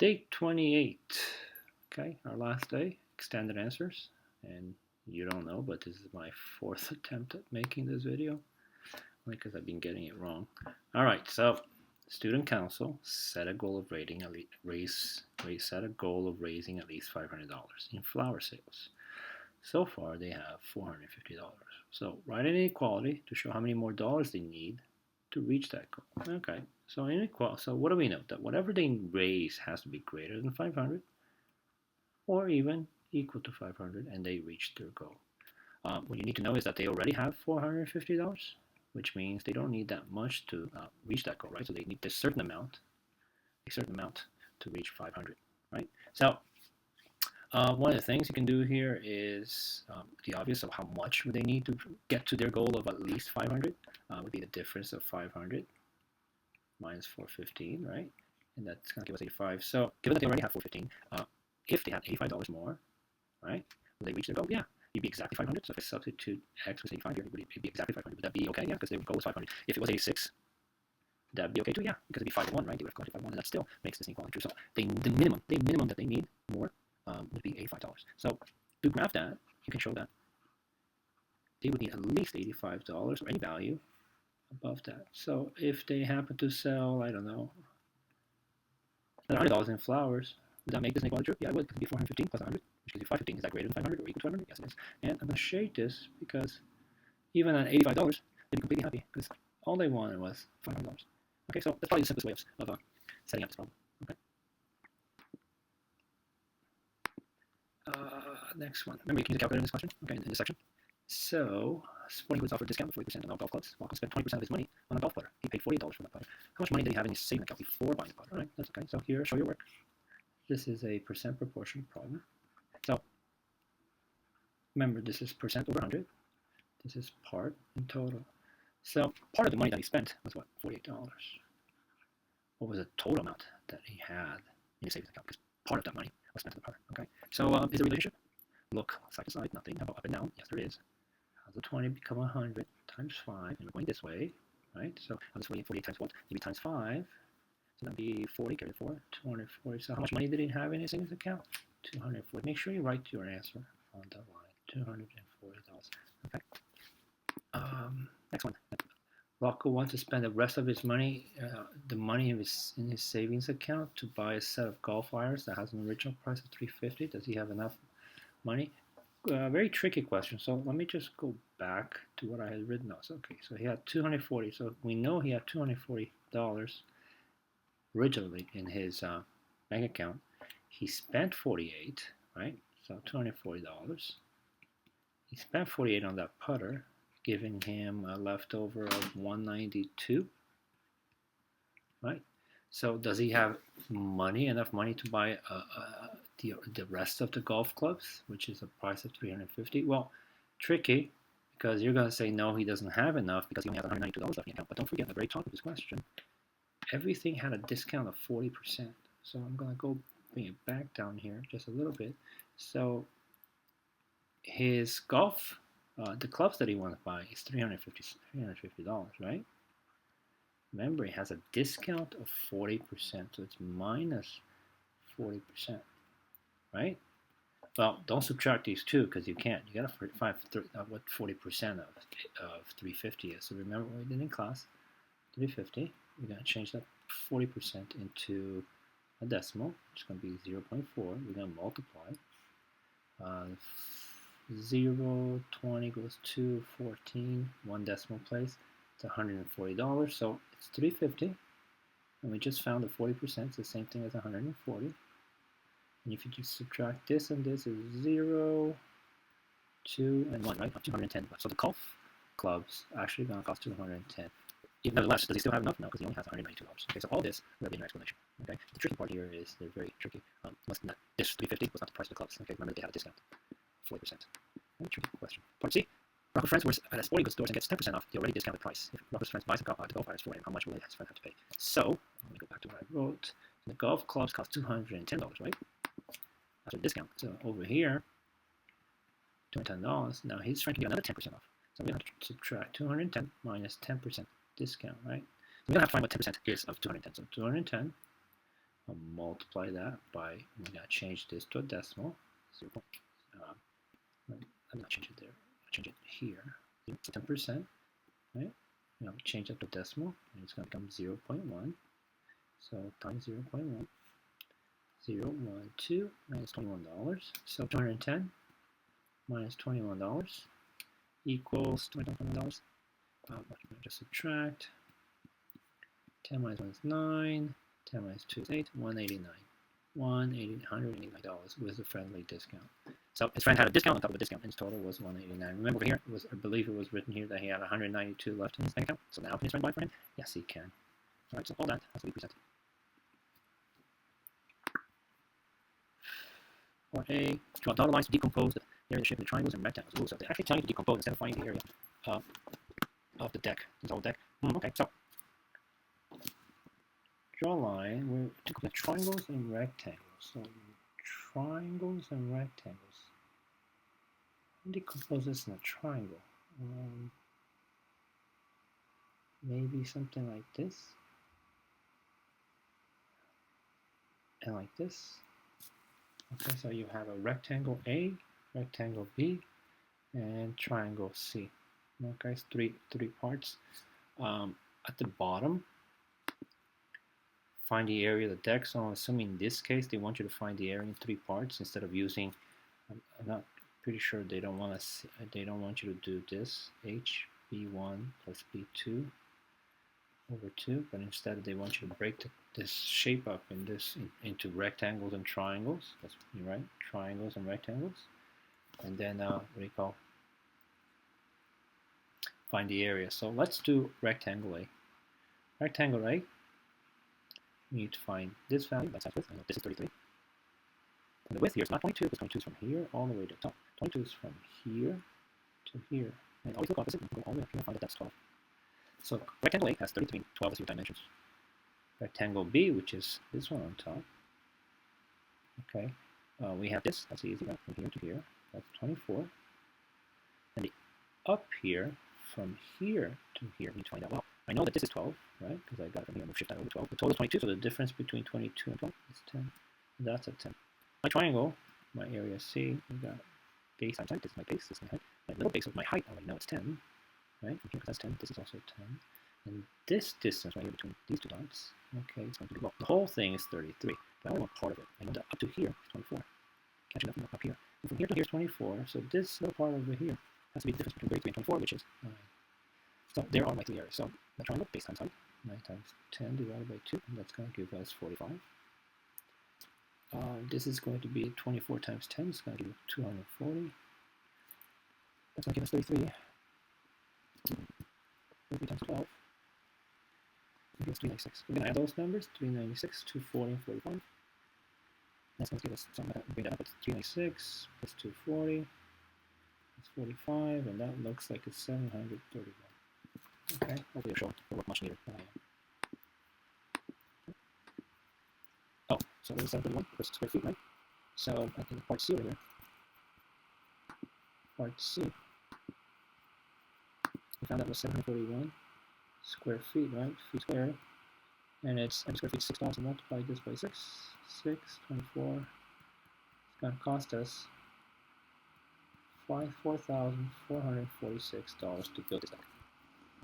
Day 28. Okay, our last day, extended answers. And you don't know, but this is my fourth attempt at making this video, because I've been getting it wrong. All right, so student council set a goal of raising at least $500 in flower sales. So far, they have $450. So write an inequality to show how many more dollars they need to reach that goal. Okay, so inequality. So what do we know? That whatever they raise has to be greater than 500, or even equal to 500, and they reach their goal. What you need to know is that they already have $450, which means they don't need that much to reach that goal, right? So they need a certain amount to reach 500, right? So one of the things you can do here is the obvious of how much would they need to get to their goal of at least 500 would be the difference of 500 minus 415, right? And that's going to give us 85. So given that they already have 415, if they had $85 more, right, will they reach their goal? Yeah, it'd be exactly 500. So if I substitute x with 85 here, it'd be exactly 500. Would that be okay? Yeah, because their goal was 500. If it was 86, that'd be okay too. Yeah, because it'd be 5 to 1, right? They would have gone to 5 to 1, and that still makes this inequality true. So the minimum that they need more would be $85. So to graph that, you can show that they would need at least $85 or any value above that. So if they happen to sell, I don't know, $100 in flowers, would that make this inequality true? Yeah, it would. It could be 415 plus 100, which gives you 515. Is that greater than 500 or equal to 500? Yes, it is. And I'm going to shade this because even at $85, they'd be completely happy because all they wanted was $500. Okay, so that's probably the simplest way of setting up this problem. Okay. Next one. Remember, you can use a calculator in this question. Okay, in this section. So, sporting goods offer a discount of 40% on all golf clubs. Walker spent 20% of his money on a golf putter. He paid $48 for that putter. How much money did he have in his savings account before buying the putter? All right, that's okay. So here, show your work. This is a percent proportion problem. So, remember, this is percent over 100. This is part in total. So, part of the money that he spent was what? $48. What was the total amount that he had in his savings account? Because part of that money was spent on the putter. Okay. So, is there a relationship? Look side to side, nothing. How about up and down? Yes, there is. How does the 20 become 100 times 5? And we're going this way, right? So how does 48 times what? Maybe times 5. So that'd be 40 carried 4, 240. So how much money did he have in his savings account? 240. Make sure you write your answer on the line. $240. Okay. Next one. Rocco wants to spend the rest of his money, the money in his savings account to buy a set of golf irons that has an original price of $350. Does he have enough money? Very tricky question. So let me just go back to what I had written down. So, okay, so he had 240. So we know he had $240 originally in his bank account. He spent 48, right? So $240. He spent 48 on that putter, giving him a leftover of 192, right? So does he have enough money to buy the rest of the golf clubs, which is a price of $350? Well, tricky, because you're going to say no, he doesn't have enough because he only has $192 left in the account. But don't forget, at the very top of this question, everything had a discount of 40%. So I'm going to go bring it back down here just a little bit. So his golf, the clubs that he wants to buy is $350, right? Remember, it has a discount of 40%, so it's minus 40%, right? Well, don't subtract these two because you can't. You gotta find what 40% of 350 is. So remember what we did in class, 350. We're gonna change that 40% into a decimal, which is gonna be 0.4. We're gonna multiply. 0, 20 goes 2, 14, one decimal place. It's $140. So it's 350, and we just found that 40% is the same thing as 140. And if you just subtract this and this, is 0, 2, and 1, right? 210. So the golf clubs actually going to cost $210. Nevertheless, does he still have enough? No, because he only has $192. Okay, so all this will be in your explanation. Okay, the tricky part here is they're very tricky. This 350 was not the price of the clubs. Okay, remember they had a discount, 40%. Very tricky question. Part C. Rocco's friends were at a sporting goods store and gets 10% off the already discounted price. If Rocco's friends buys the golf irons for him, how much will his friend have to pay? So, let me go back to what I wrote. The golf clubs cost $210, right? After the discount. So over here, $210. Now his friend can get another 10% off. So we're going to have to subtract 210 minus 10% discount, right? So we're going to have to find what 10% is of 210. So 210 I'll multiply that by, we're going to change this to a decimal. 0. Let me not change it there. I'll change it here. 10%, right? Now change that to decimal, and it's going to become 0.1. So times 0.1. 0, 1, 2 minus $21. So 210 minus $21 equals $21. Just subtract. 10 minus 1 is 9. 10 minus 2 is 8. $189. $189 with a friendly discount. So his friend had a discount on top of a discount, and his total was $189. Remember over here, it was, I believe it was written here that he had $192 left in his bank account. So now can his friend buy for him? Yes, he can. All right, so all that has to be presented. Or A, draw dotted lines to decompose the area shaped into triangles and rectangles. Ooh, so they actually tell you to decompose instead of finding the area of the deck. This whole deck. Okay, so draw a line. We're looking at triangles and rectangles. So triangles and rectangles. Decompose this in a triangle. Maybe something like this. And like this. Okay, so you have a rectangle A, rectangle B, and triangle C. Okay, it's three parts. At the bottom, find the area of the deck. So I'm assuming in this case they want you to find the area in 3 parts instead of using. I'm not pretty sure they don't want to. They don't want you to do this H B1 plus B2 over 2, but instead they want you to break this shape up into rectangles and triangles. That's right, triangles and rectangles. And then what do you call? Find the area. So let's do rectangle A. Rectangle A. We need to find this value. That's width. I know this is 33. And the width here is not 22 because 22 is from here all the way to the top. 22 is from here to here. And always look opposite. And go all the way up here and find that that's 12. So rectangle A has 33, 12 is your dimensions. Rectangle B, which is this one on top. Okay, we have this. That's easy, right? From here to here. That's 24. And the up here, from here to here, we need to find out. Well, I know that this is 12, right? Because I got it from here. Move shift that over 12. The total is 22, so the difference between 22 and 12 is 10. That's a 10. My triangle, my area C, we got base times height. This is my base. This is my height. My little base of my height, I already know it's 10. Right? From here, because that's 10. This is also 10. And this distance right here between these 2 dots, okay, it's going to be, well, the whole thing is 33. But I only want part of it. I know that up to here is 24. Catching up from up here. And from here to here is 24. So this little part over here has to be the difference between 33 and 24, which is 9. So there are my 3 areas. So my triangle, base times height, 9 times 10 divided by 2, and that's going to give us 45. This is going to be 24 times 10. It's going to give you 240. That's going to give us 33. 33 times 12. It gives 396. We're going to add those numbers, 396, 240, and 45. That's going to give us, so I'm going to bring that up, it's 396 plus 240, that's 45, and that looks like it's 731. Okay, hopefully it'll show it'll look much neater than I am. Oh, so it was 731 per square feet, right? So I think part C over here. Part C. We found that was 741 square feet, right? Feet squared. And it's every square feet 6,000. Multiply this by 6. 24. It's going to cost us $4,446 to build this deck.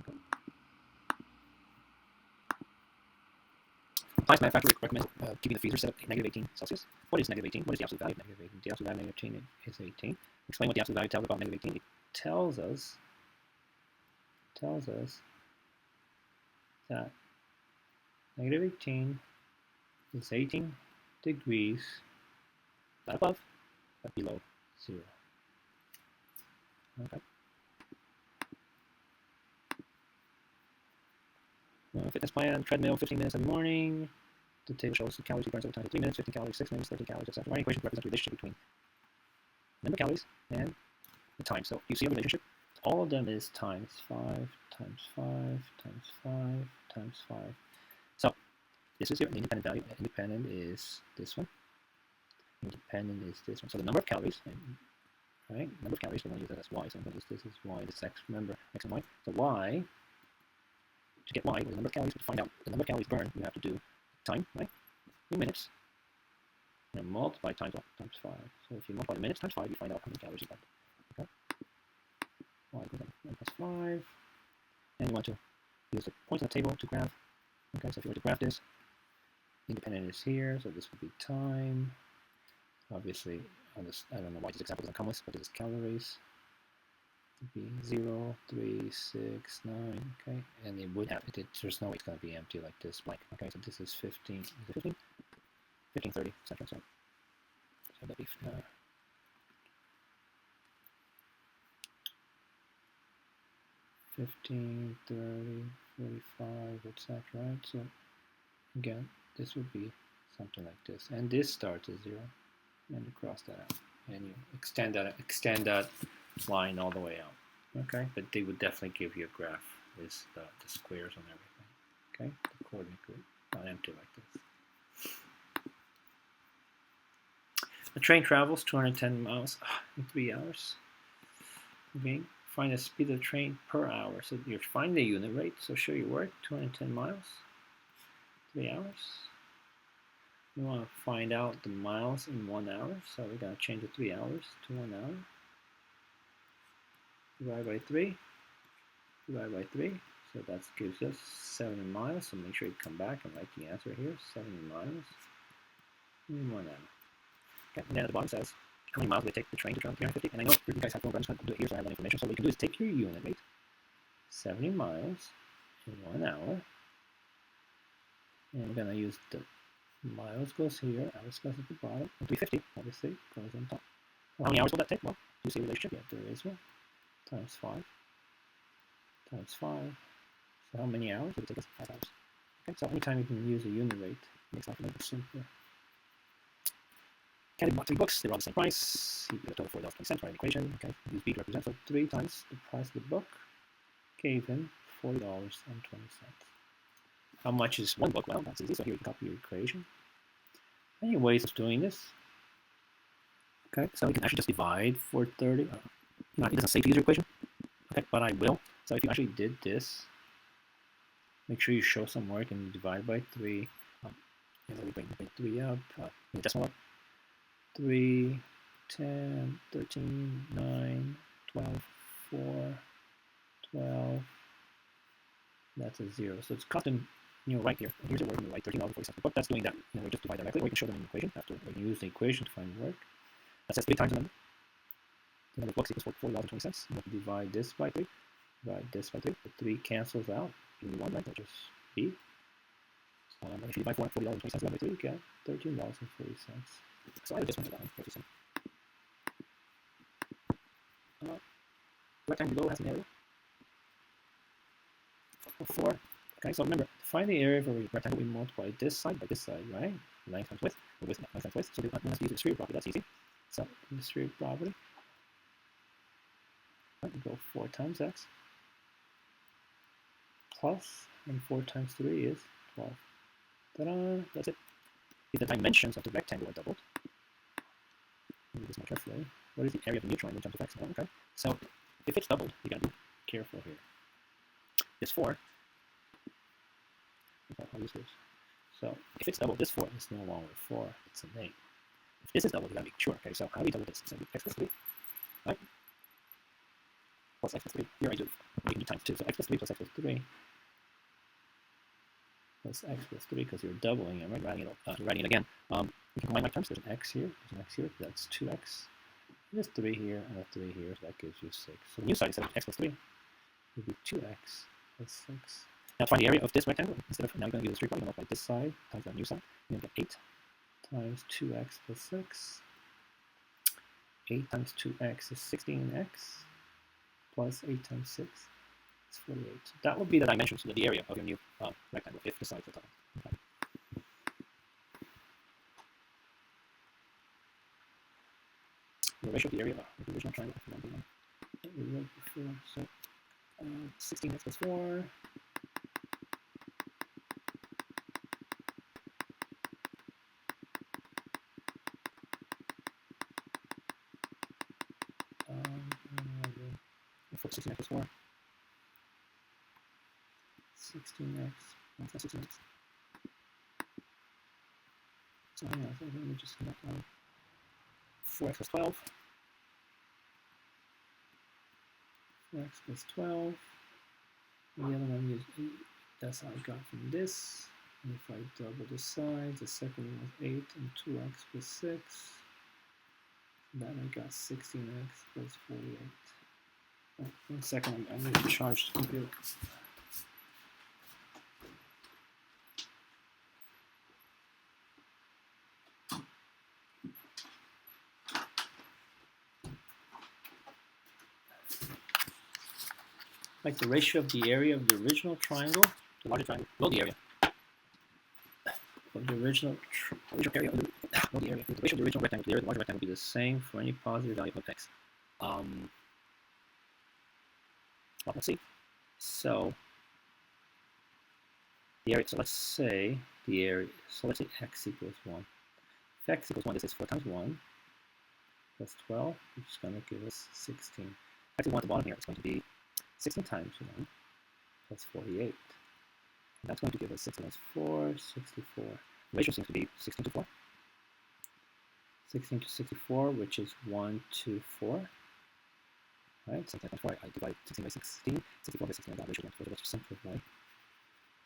Okay. Applies manufacturer recommends keeping the freezer set at negative 18 Celsius. What is negative 18? What is the absolute value of negative 18? The absolute value of negative 18 is 18. Explain what the absolute value tells about negative 18. It tells us that negative 18 is 18 degrees, not above, but below 0. Okay. Fitness plan, treadmill, 15 minutes every morning. The table shows the calories he burns over time in 3 minutes, 15 calories, 6 minutes, 13 calories, etc. Writing equations represent the relationship between number of calories and the time. So you see a relationship. All of them is times 5 times 5 times 5 times 5. So this is your independent value. Independent is this one. Independent is this one. So the number of calories, right? Number of calories, we're going to use that as y. So I'm going to use this as y. This is x. Remember x and y. So y, to get y, the number of calories, to find out the number of calories burned, you have to do time, right? 3 minutes, and multiply times what? Times 5. So if you multiply the minutes times 5, you find out how many calories you got. Okay? Y equals 1 plus 5. And you want to use the points on the table to graph. Okay, so if you were to graph this, independent is here, so this would be time. Obviously, on this, I don't know why this example doesn't come with, but this is calories. It would be 0, 3, 6, 9, okay? And it would have, there's no way it's going to be empty like this, blank. Okay, so this is 15, is it 15? 15, 30, etc. So that'd be 15, 30, 45, etc. Right? So again, this would be something like this. And this starts at 0. And you cross that out. And you extend that line all the way out. Okay? But they would definitely give you a graph with the squares and everything. Okay? The coordinate grid. Not empty like this. The train travels 210 miles in 3 hours. Okay? Find the speed of the train per hour. So you're finding the unit rate. So show your work. 210 miles. 3 hours. We want to find out the miles in 1 hour. So we're going to change the 3 hours to 1 hour. Divide by 3. Divide by 3. So that gives us 70 miles. So make sure you come back and write the answer here. 70 miles in 1 hour. Okay, and then at the bottom says how many miles will it take the train to travel 350. And I know you guys have programs, I'm going to do it here so I have that information. So what you can do is take your unit rate, 70 miles in 1 hour. And we're going to use the miles goes here, hours goes at the bottom, and 350 obviously goes on top. Well, how many hours will that take? Well, you see a relationship? Yeah, there is one. Times 5. Times 5. So how many hours? It would take us 5 hours. Okay, so anytime you can use a unit rate, it makes life a little bit simpler. Candy bought 3 books, they're all the same price. You get a total of $4.20, write an equation. Okay, use B to represent. So 3 times the price of the book gave him $40.20. How much is one book? Well, that's easy. So here you copy your equation. Any ways of doing this? Okay, so you can actually just divide 430. It doesn't say to use your equation. Okay, but I will. So if you actually did this, make sure you show some work and you divide by 3. We bring 3 up, the decimal up. 3, 10, 13, 9, 12, 4, 12. That's a 0. So it's custom, right here. Here's your work, you write $13.40 per book. That's doing that. We just divide directly, or you can show them in the equation after we use the equation to find work. That says 3 times the number. The number of books equals $40.20. You have to divide this by 3. Divide this by 3. The 3 cancels out. Give me 1, right? Which is B. If you divide $40.20 by 3, you get $13.40. So I would just write it down. Rectangle below has an area of 4. Okay, so remember, to find the area of a rectangle, we multiply this side by this side, right? Length times width, or width times width. So we have to use the distributive property. That's easy. So distributive property. Right, we go 4 times x plus, and 4 times 3 is 12. Ta-da! That's it. If the dimensions of the rectangle are doubled, let me do this more carefully. What is the area of the neutron in terms of x? Oh, okay. So if it's doubled, you gotta be careful here. This 4. I'll use this. So if it's doubled, this 4 is no longer 4, it's an 8. If this is doubled, you gotta be sure. Okay, so how do we double this? So x plus 3, right? Plus x plus 3. Here I do. We can do times 2. So x plus 3 plus x plus 3 plus x plus 3 because you're doubling it, right? Writing it again. You can combine my terms. There's an x here. There's an x here. That's 2x. There's 3 here and a 3 here. So that gives you 6. So the new side instead of x plus 3 would be 2x plus 6. Now find the area of this rectangle. Instead of now you're going to use the street, you're going to multiply this side times that new side. You're going to get 8 times 2x plus 6. 8 times 2x is 16x plus 8 times 6 is 48. So that would be the dimensions, so the area of your new rectangle if the sides are doubled. Okay. The ratio of the area of the original triangle, I forgot what we wrote before. So 16x plus 4. For 16x plus 4. 16x, 16x. So hang on, let me just come back on 4x plus 12. 4x plus 12. And the other one is 8. That's how I got from this. And if I double the sides, the second one was 8 and 2x plus 6. Then I got 16x plus 48. Oh, 1 second, I need to charge the computer. Like the ratio of the area of the original triangle, the larger triangle, below the area of the original area, the area, the ratio of the original rectangle to the area of the larger rectangle will be the same for any positive value of x. Well, let's see. So the area. So let's say the area. So let's say x equals 1. If x equals 1, this is 4 times 1 plus 12, which is going to give us 16. X equals 1 at the bottom here, it's going to be 16 times 1 plus 48. And that's going to give us 6 times 4, 64. The ratio seems to be 16 to 4. 16 to 64, which is 1 to 4. Right? 16 times 4, I divide 16 by 16. 64 by 16, I got ratio 1 to 4. So let's simplify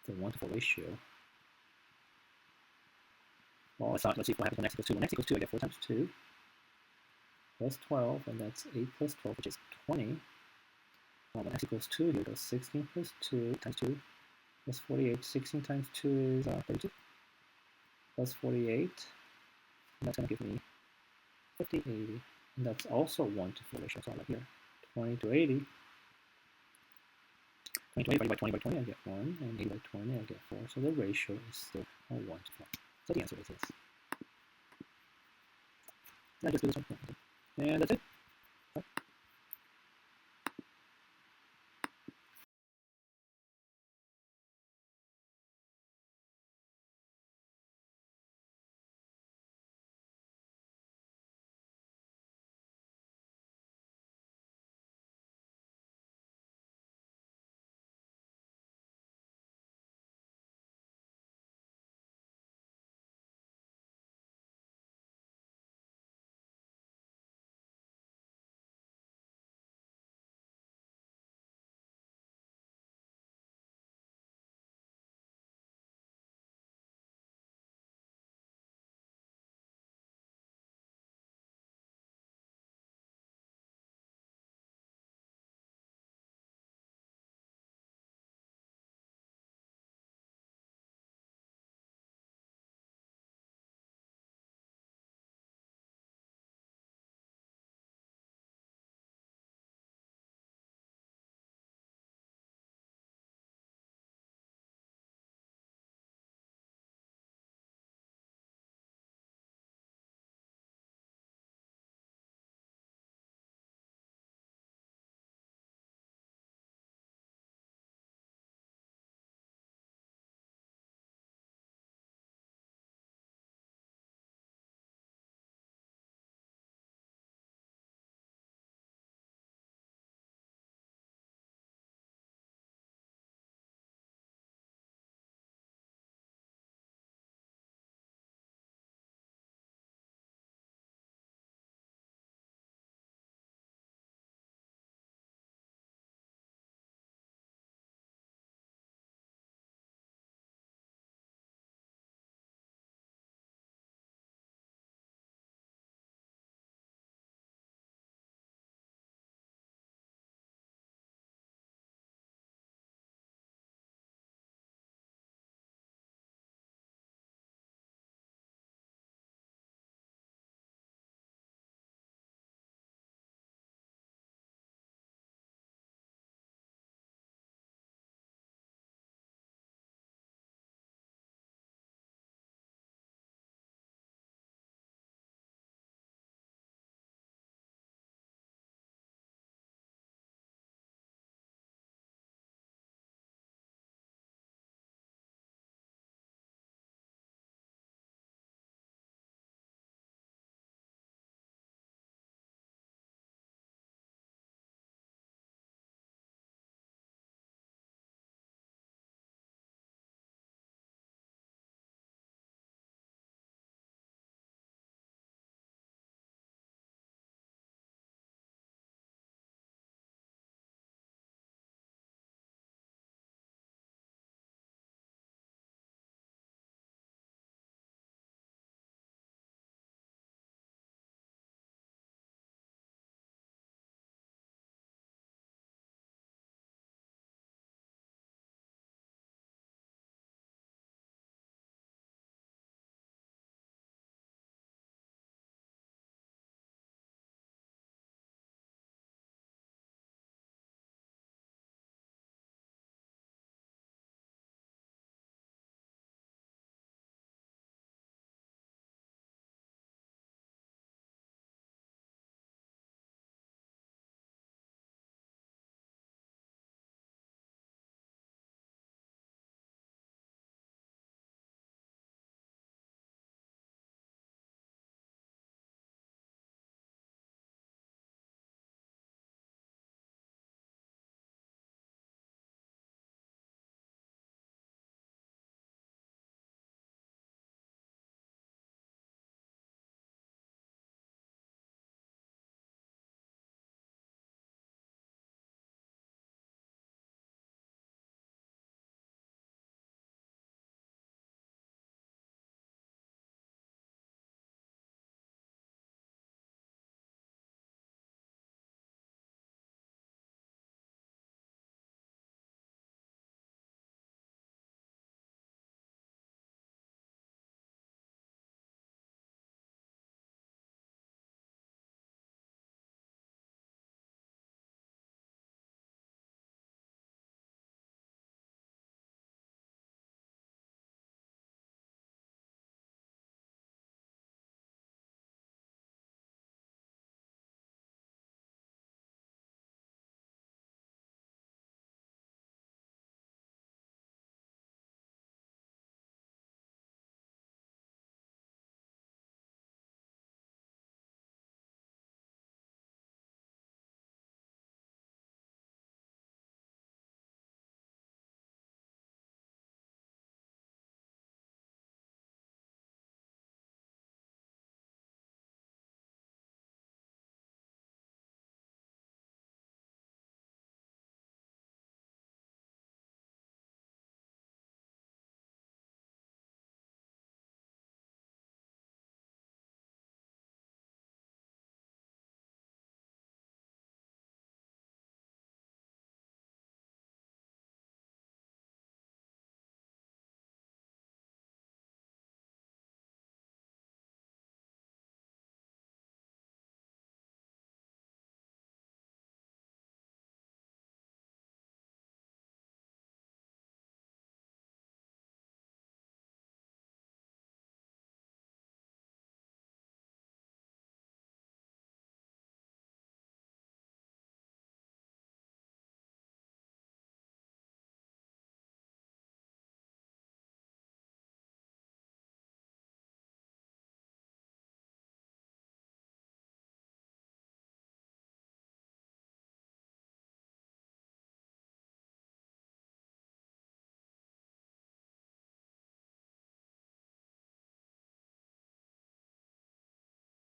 the 1 to 4 ratio. Well, let's see what happens when x equals 2. When x equals 2, I get 4 times 2 plus 12, and that's 8 plus 12, which is 20. Well, when x equals 2, here goes 16 plus 2 times 2 plus 48. 16 times 2 is 32 plus 48. And that's going to give me 50, 80. And that's also 1 to 4 ratio. So I like here 20 to 80. 20 to 80 divided by 20 by 20, I get 1. And 80 by 20, I get 4. So the ratio is still 1 to 4. So the answer is yes. And I just do this one. And that's it.